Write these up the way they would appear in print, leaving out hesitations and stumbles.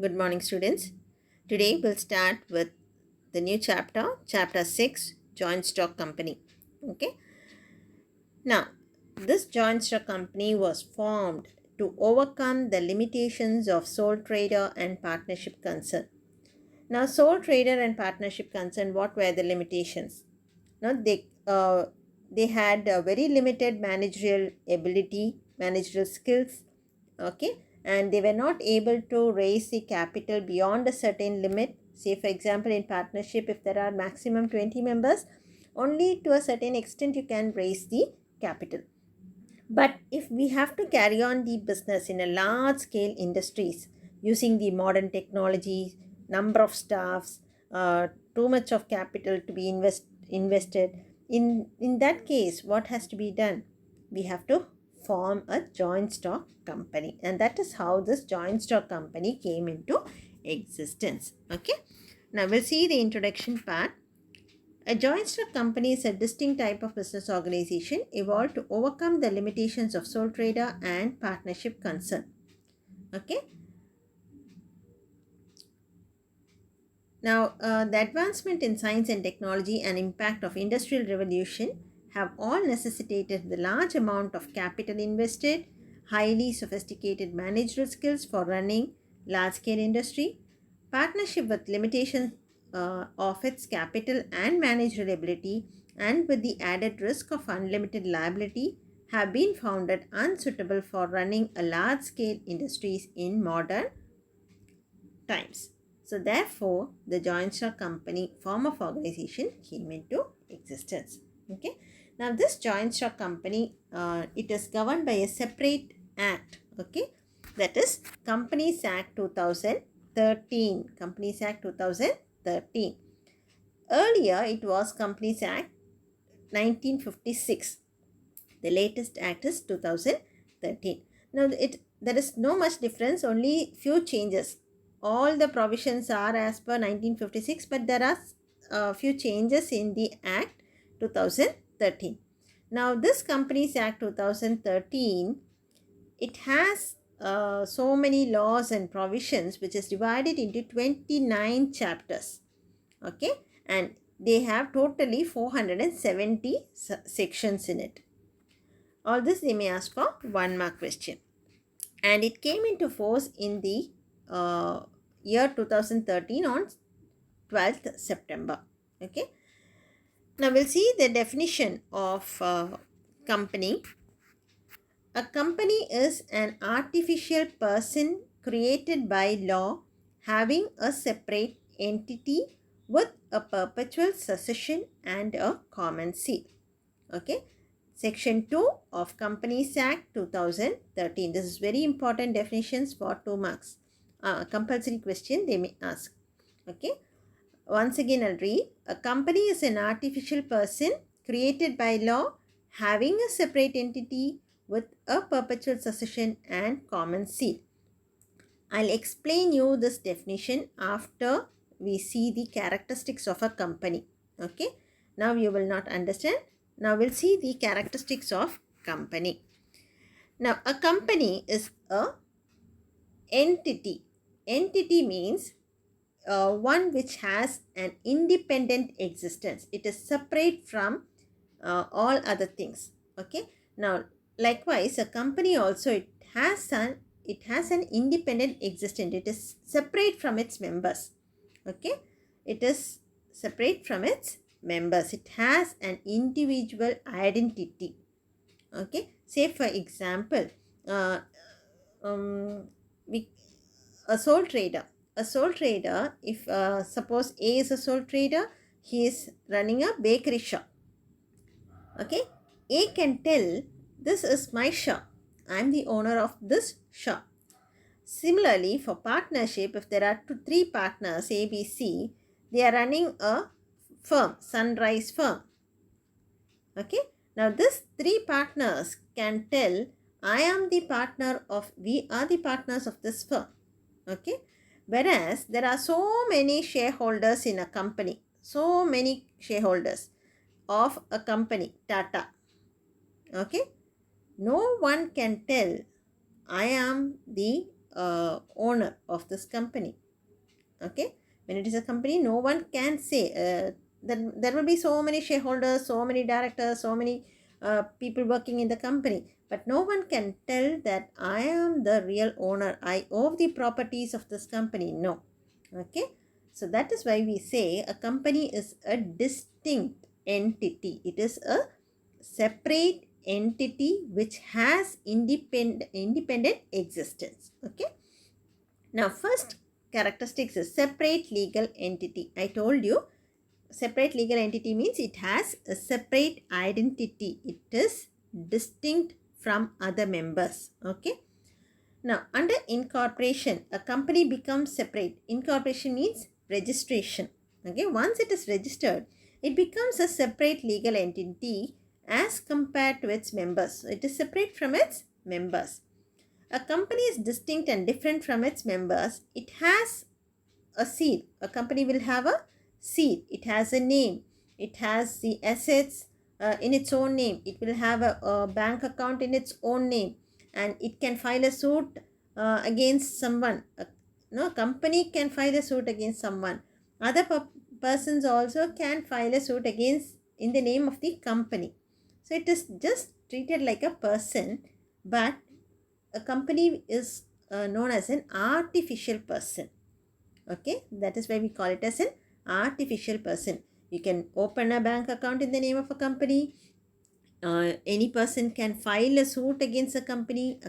Good morning, students. Today we'll start with the new chapter, chapter 6, Joint Stock Company. Okay. Now, this joint stock company was formed to overcome the limitations of sole trader and partnership concern. Now, sole trader and partnership concern, what were the limitations? Now, they had a very limited managerial ability, managerial skills, okay, and they were not able to raise the capital beyond a certain limit. Say, for example, in partnership, if there are maximum 20 members, only to a certain extent you can raise the capital. But if we have to carry on the business in a large scale industries using the modern technology, number of staffs, too much of capital to be invested, in that case, what has to be done? We have to form a joint stock company, and that is how this joint stock company came into existence. Okay, now we'll see the introduction part. A joint stock company is a distinct type of business organization evolved to overcome the limitations of sole trader and partnership concern. Okay. Now, the advancement in science and technology and impact of industrial revolution have all necessitated the large amount of capital invested, highly sophisticated managerial skills for running large-scale industry, partnership with limitations of its capital and managerial ability, and with the added risk of unlimited liability, have been found unsuitable for running a large-scale industries in modern times. So therefore, the joint stock company form of organization came into existence. Okay. Now this joint stock company, it is governed by a separate act. Okay. That is Companies Act 2013. Companies Act 2013. Earlier, it was Companies Act 1956. The latest act is 2013. Now, there is no much difference, only few changes. All the provisions are as per 1956, but there are few changes in the Act 2013. Now, this Companies Act 2013, it has so many laws and provisions which is divided into 29 chapters. Okay, and they have totally 470 sections in it. All this they may ask for 1 mark question. And it came into force in the year 2013 on 12th September. Okay. Now we'll see the definition of company. A company is an artificial person created by law having a separate entity with a perpetual succession and a common seal. Okay. Section 2 of Companies Act 2013. This is very important definitions for 2 marks. Compulsory question they may ask. Okay. Once again I'll read. A company is an artificial person created by law having a separate entity with a perpetual succession and common seal. I'll explain you this definition after we see the characteristics of a company. Okay. Now you will not understand. Now we'll see the characteristics of company. Now a company is a entity. Entity means one which has an independent existence. It is separate from all other things. Okay. Now likewise a company also it has an independent existence. It is separate from its members. Okay. It is separate from its members. It has an individual identity. Okay. Say for example, uh, um, we, a sole trader. A sole trader, if suppose A is a sole trader, he is running a bakery shop. Okay. A can tell, this is my shop. I am the owner of this shop. Similarly, for partnership, if there are three partners, A, B, C, they are running a firm, Sunrise firm. Okay. Now, these three partners can tell, I am the partner of, we are the partners of this firm. Okay. Whereas, there are so many shareholders in a company, so many shareholders of a company, Tata. Okay. No one can tell, I am the owner of this company. Okay, when it is a company, no one can say that there will be so many shareholders, so many directors, so many people working in the company, but no one can tell that I am the real owner, I own the properties of this company. No. Okay, so that is why we say a company is a distinct entity. It is a separate entity which has independent existence. Okay, now first characteristics is separate legal entity. I told you separate legal entity means it has a separate identity. It is distinct from other members. Okay, now under incorporation, a company becomes separate. Incorporation means registration. Okay, once it is registered, it becomes a separate legal entity as compared to its members. It is separate from its members. A company is distinct and different from its members. It has a seal. A company will have a seal. It has a name. It has the assets in its own name. It will have a bank account in its own name, and it can file a suit against someone. A company can file a suit against someone. Other persons also can file a suit against in the name of the company. So it is just treated like a person, but a company is known as an artificial person. Okay, that is why we call it as an artificial person. You can open a bank account in the name of a company. Any person can file a suit against a company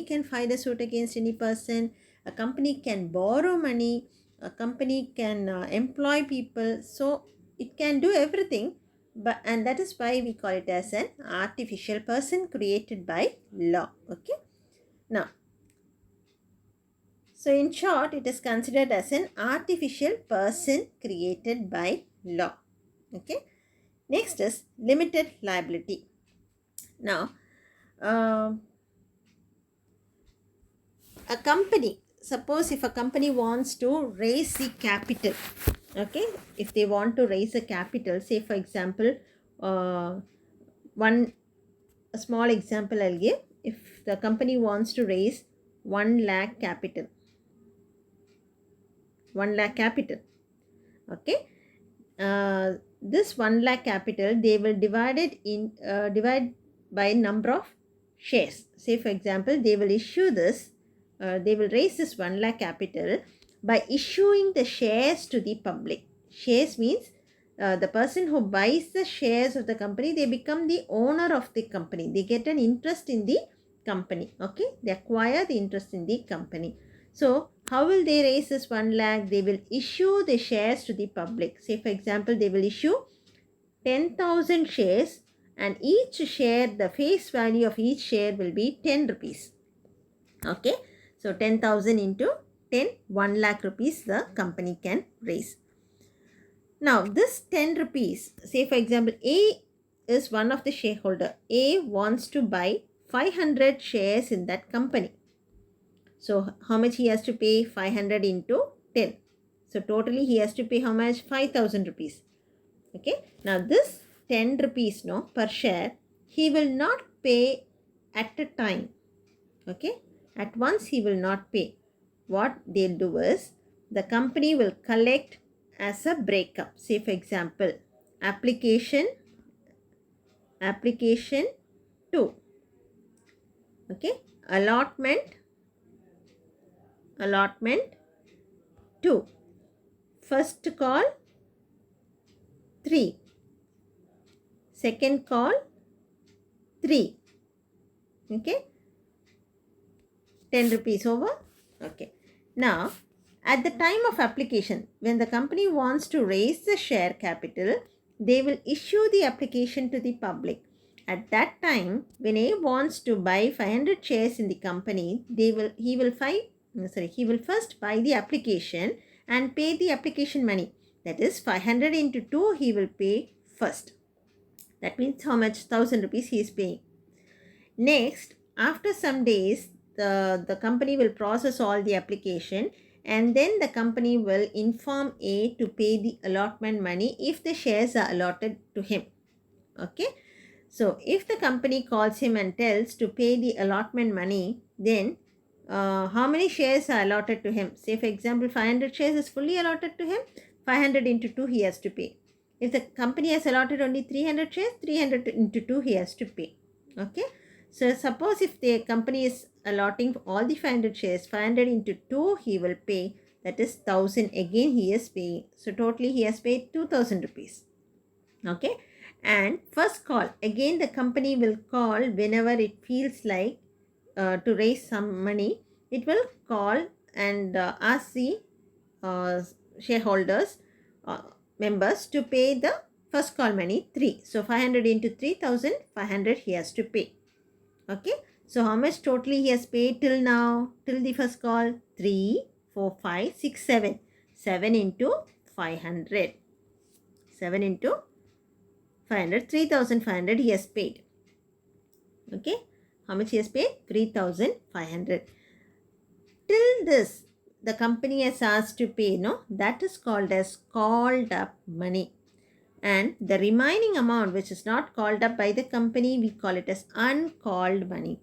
can file a suit against any person, a company can borrow money, a company can employ people, so it can do everything. And that is why we call it as an artificial person created by law. Okay, now, so in short, it is considered as an artificial person created by law. Okay, next is limited liability. Now, a company, suppose if a company wants to raise the capital, okay, if they want to raise a capital, say for example, a small example I'll give. If the company wants to raise 1 lakh capital, 1 lakh capital, okay, this 1 lakh capital, they will divide by number of shares. Say for example, they will they will raise this 1 lakh capital by issuing the shares to the public. Shares means the person who buys the shares of the company, they become the owner of the company. They get an interest in the company. Okay, they acquire the interest in the company. So how will they raise this 1 lakh? They will issue the shares to the public. Say for example, they will issue 10,000 shares, and each share, the face value of each share will be 10 rupees. Okay, so 10,000 into 10, 1 lakh rupees the company can raise. Now this 10 rupees, say for example, A is one of the shareholder. A wants to buy 500 shares in that company. So how much he has to pay? 500 into 10. So totally he has to pay how much? 5,000 rupees. Okay. Now this 10 rupees per share, he will not pay at a time. Okay. At once he will not pay. What they'll do is, the company will collect as a breakup. Say for example, application 2. Okay. Allotment 2. First call 3. Second call 3. Okay. 10 rupees over. Okay. Now, at the time of application, when the company wants to raise the share capital, they will issue the application to the public. At that time, when A wants to buy 500 shares in the company, he will first buy the application and pay the application money. That is 500 into 2 he will pay first. That means how much? 1,000 rupees he is paying. Next, after some days, the company will process all the application, and then the company will inform A to pay the allotment money if the shares are allotted to him. Okay. So if the company calls him and tells to pay the allotment money, then how many shares are allotted to him. Say for example 500 shares is fully allotted to him, 500 into 2 he has to pay. If the company has allotted only 300 shares, 300 into 2 he has to pay. Okay. So suppose if the company is allotting all the 500 shares, 500 into 2 he will pay, that is 1000 again he is paying. So totally he has paid 2000 rupees. Okay. And first call, again the company will call whenever it feels like to raise some money. It will call and ask the uh, shareholders, uh, members to pay the first call money 3. So 500 into 3000, 500 he has to pay. Okay. So how much totally he has paid till now, till the first call? 3, 4, 5, 6, 7. 7 into 500. 7 into 500, 3500 he has paid. Okay. How much he has paid? 3500. Till this, the company has asked to pay, no? That is called as called up money. And the remaining amount which is not called up by the company, we call it as uncalled money.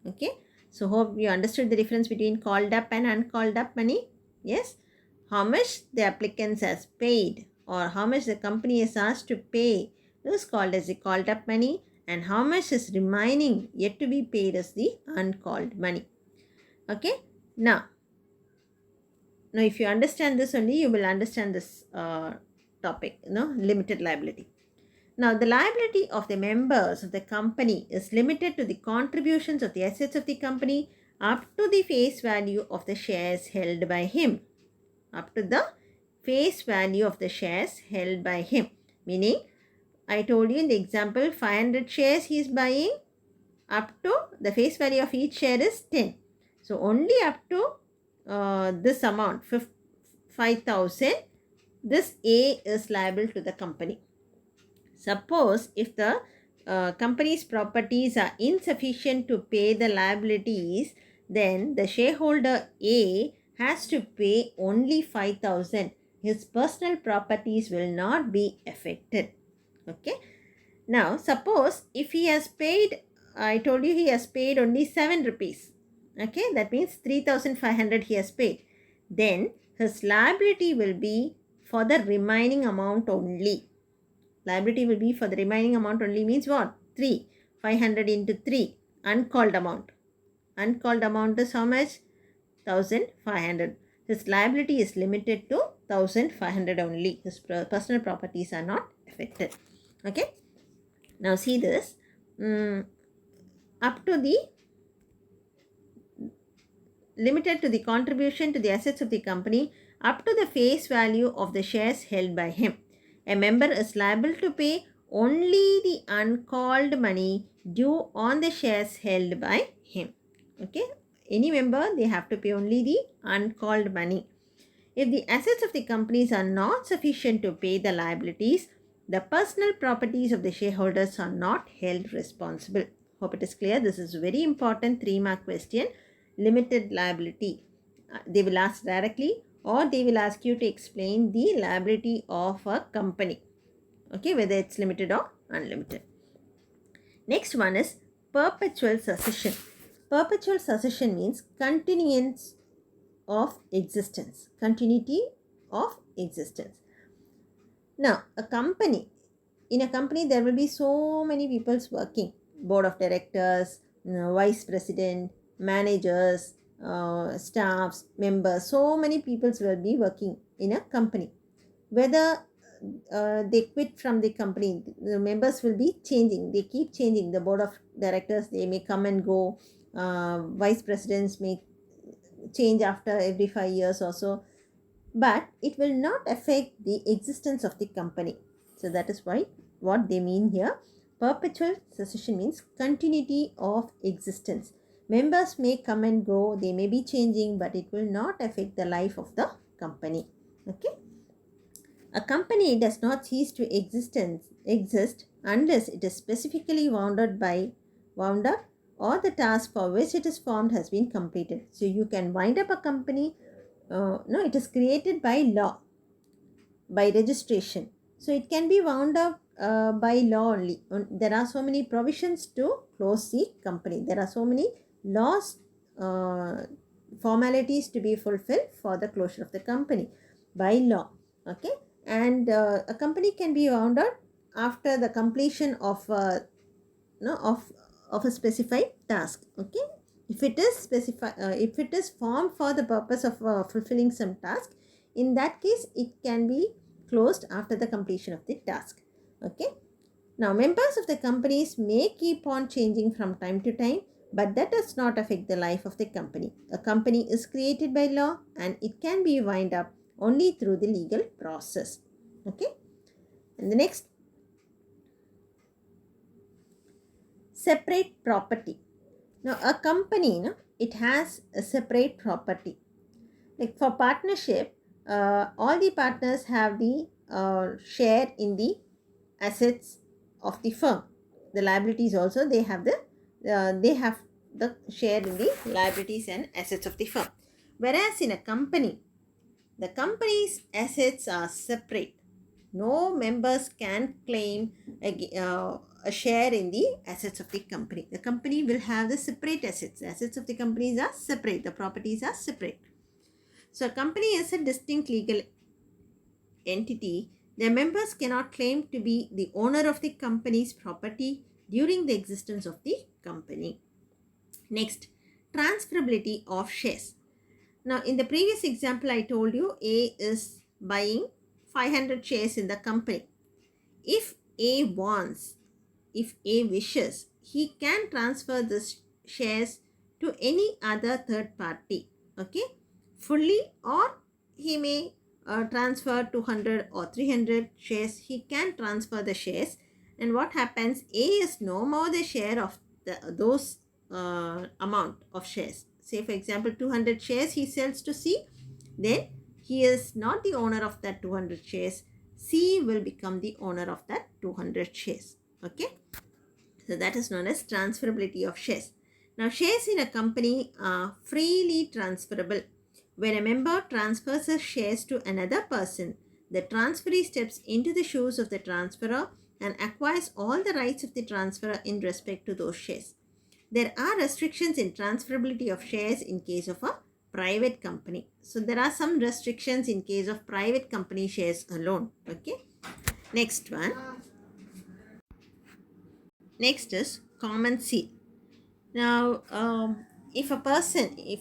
Okay. So hope you understood the difference between called up and uncalled up money. Yes. How much the applicants has paid or how much the company is asked to pay is called as the called up money, and how much is remaining yet to be paid as the uncalled money. Okay. Now if you understand this only, you will understand this topic, limited liability. Now, the liability of the members of the company is limited to the contributions of the assets of the company up to the face value of the shares held by him. Up to the face value of the shares held by him. Meaning, I told you in the example, 500 shares he is buying, up to the face value of each share is 10. So, only up to this amount, 5,000, this A is liable to the company. Suppose if the company's properties are insufficient to pay the liabilities, then the shareholder A has to pay only 5,000. His personal properties will not be affected. Okay. Now, suppose if he has paid, I told you he has paid only 7 rupees. Okay. That means 3,500 he has paid. Then his liability will be for the remaining amount only. Liability will be for the remaining amount only means what? 3. 500 into 3. Uncalled amount. Uncalled amount is how much? 1500. His liability is limited to 1500 only. His personal properties are not affected. Okay. Now see this. Up to the limited to the contribution to the assets of the company up to the face value of the shares held by him. A member is liable to pay only the uncalled money due on the shares held by him. Okay. Any member, they have to pay only the uncalled money. If the assets of the companies are not sufficient to pay the liabilities, the personal properties of the shareholders are not held responsible. Hope it is clear. This is very important 3-mark question. Limited liability. They will ask directly or they will ask you to explain the liability of a company. Okay, whether it's limited or unlimited. Next one is perpetual succession. Perpetual succession means continuance of existence. Continuity of existence. Now, in a company there will be so many people working. Board of directors, vice president, managers, staffs, members, so many people will be working in a company. Whether they quit from the company, the members will be changing. They keep changing. The board of directors, they may come and go. Vice presidents may change after every 5 years or so. But it will not affect the existence of the company. So that is why what they mean here. Perpetual succession means continuity of existence. Members may come and go, they may be changing, but it will not affect the life of the company. Okay. A company does not cease to exist unless it is specifically wound up or the task for which it is formed has been completed. So you can wind up a company. No, it is created by law, by registration. So it can be wound up by law only. There are so many provisions to close the company. There are so many laws formalities to be fulfilled for the closure of the company by law. Okay, and a company can be wound out after the completion of no of a specified task. Okay, if it is if it is formed for the purpose of fulfilling some task, in that case it can be closed after the completion of the task. Okay, now members of the companies may keep on changing from time to time, but that does not affect the life of the company. A company is created by law and it can be wind up only through the legal process. Okay, and the next, separate property. Now, a company, no, it has a separate property. Like for partnership, all the partners have the share in the assets of the firm. The liabilities also, they have the share in the liabilities and assets of the firm. Whereas in a company, the company's assets are separate. No members can claim a share in the assets of the company. The company will have the separate assets. The assets of the companies are separate. The properties are separate. So a company is a distinct legal entity. Their members cannot claim to be the owner of the company's property during the existence of the company. Next, transferability of shares. Now, in the previous example, I told you A is buying 500 shares in the company. If A wants, if A wishes, he can transfer the shares to any other third party, okay, fully, or he may transfer 200 or 300 shares. He can transfer the shares, and what happens, A is no more the share of those amount of shares. Say for example 200 shares he sells to C, then he is not the owner of that 200 shares. C will become the owner of that 200 shares. Okay, so that is known as transferability of shares. Now shares in a company are freely transferable. When a member transfers his shares to another person, the transferee steps into the shoes of the transferor and acquires all the rights of the transferor in respect to those shares. There are restrictions in transferability of shares in case of a private company. So there are some restrictions in case of private company shares alone. Okay. Next one. Next is common seal. Now, if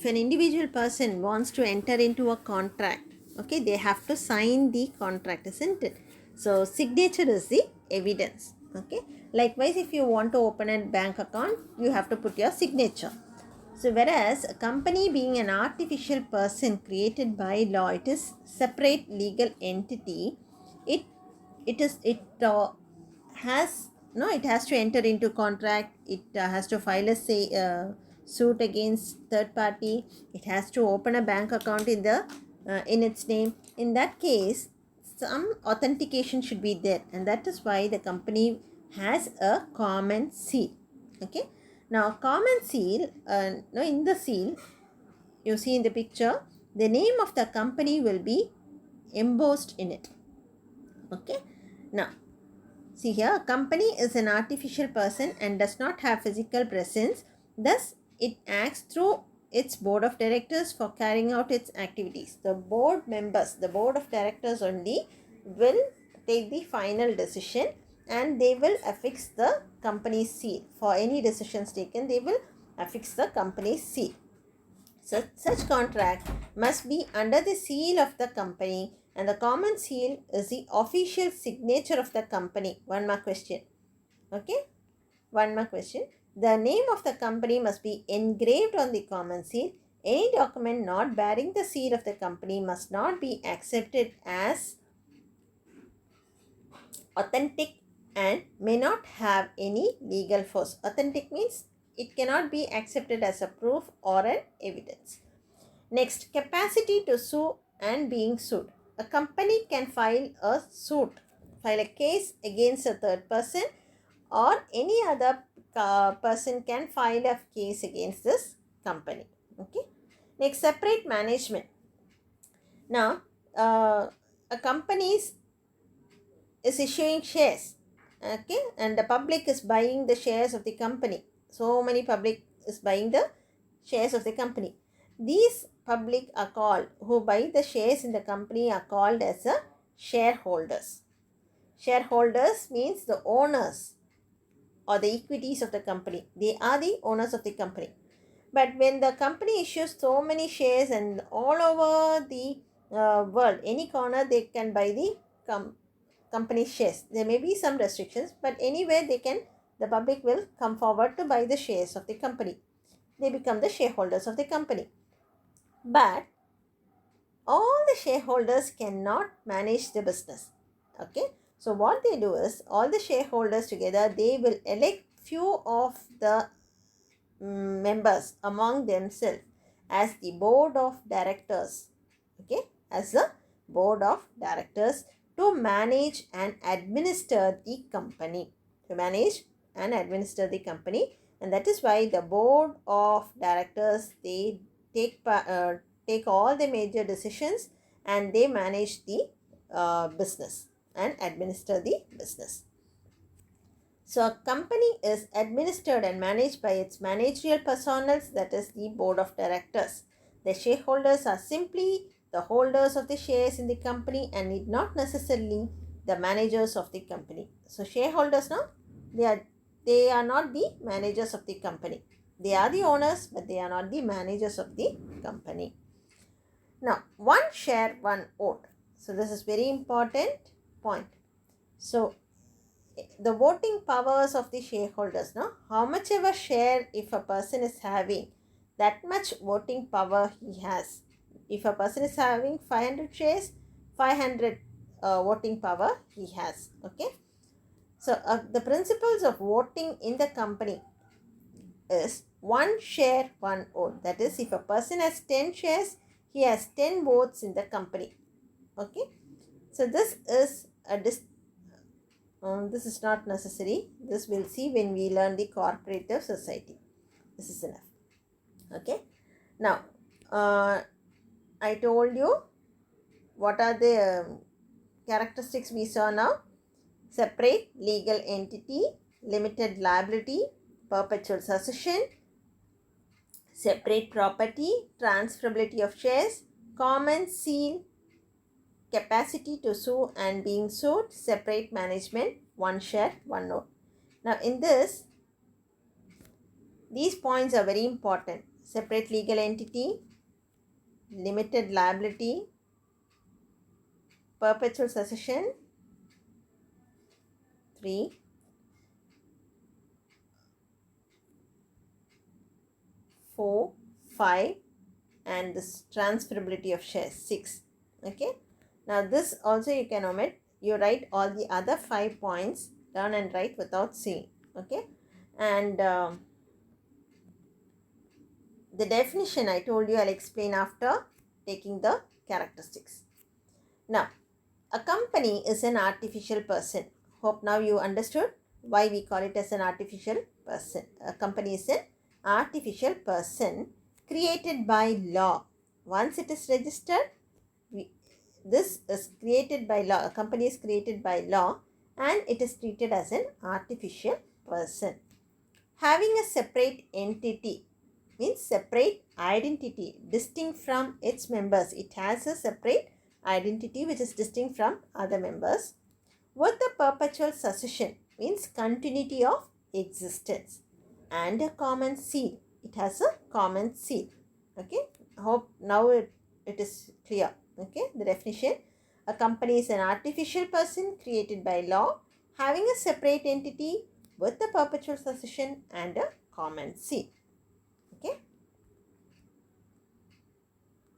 an individual person wants to enter into a contract, okay, they have to sign the contract, isn't it? So signature is the evidence. Okay. Likewise, if you want to open a bank account, you have to put your signature. So whereas a company being an artificial person created by law, it is separate legal entity. It has no, it has to enter into contract. It has to file a suit against third party. It has to open a bank account in its name. In that case, some authentication should be there, and that is why the company has a common seal. Okay. Now, common seal, no, in the seal, you see in the picture, the name of the company will be embossed in it. Okay. Now, see here, a company is an artificial person and does not have physical presence. Thus, it acts through its board of directors for carrying out its activities. The board members, the board of directors only will take the final decision, and they will affix the company's seal. For any decisions taken, they will affix the company's seal. Such contract must be under the seal of the company, and the common seal is the official signature of the company. One more question. Okay? One more question. The name of the company must be engraved on the common seal. Any document not bearing the seal of the company must not be accepted as authentic and may not have any legal force. Authentic means it cannot be accepted as a proof or an evidence. Next, capacity to sue and being sued. A company can file a case against a third person, or any other person can file a case against this company. Okay. Next, separate management. Now, a company is issuing shares, okay, and the public is buying the shares of the company. So many public is buying the shares of the company. These public are called, who buy the shares in the company are called as a shareholders. Shareholders means the owners or the equities of the company. They are the owners of the company. But when the company issues so many shares and all over the world, any corner they can buy the company shares. There may be some restrictions, but anywhere the public will come forward to buy the shares of the company. They become the shareholders of the company. But all the shareholders cannot manage the business. Okay. So what they do is, all the shareholders together, they will elect few of the members among themselves as the board of directors. Okay, as the board of directors to manage and administer the company. To manage and administer the company, and that is why the board of directors, they take all the major decisions and they manage the business and administer the business. So a company is administered and managed by its managerial personnel, that is the board of directors. The shareholders are simply the holders of the shares in the company and need not necessarily the managers of the company. So shareholders, no, they are not the managers of the company. They are the owners, but they are not the managers of the company. Now, one share, one vote. So this is very important point. So the voting powers of the shareholders, no, how much ever share if a person is having, that much voting power he has. If a person is having 500 shares, 500 voting power he has. Okay. So the principles of voting in the company is one share, one vote. That is, if a person has 10 shares, he has 10 votes in the company. Okay. So this is this is not necessary. This we'll see when we learn the cooperative society. This is enough. Okay. Now, I told you what are the characteristics we saw now. Separate legal entity, limited liability, perpetual succession, separate property, transferability of shares, common seal, capacity to sue and being sued, separate management, one share, one note. Now in this, these points are very important. Separate legal entity, limited liability, perpetual succession, 3, 4, 5, and this transferability of shares, 6. Okay. Now this also you can omit. You write all the other 5 points down and write without seeing. Okay. And the definition I told you, I'll explain after taking the characteristics. Now, a company is an artificial person. Hope now you understood why we call it as an artificial person. A company is an artificial person created by law. Once it is registered, this is created by law. A company is created by law and it is treated as an artificial person. Having a separate entity means separate identity, distinct from its members. It has a separate identity which is distinct from other members. With the perpetual succession means continuity of existence, and a common seal. It has a common seal. Okay. Hope now it is clear. Okay. The definition: a company is an artificial person created by law, having a separate entity with the perpetual succession and a common seal.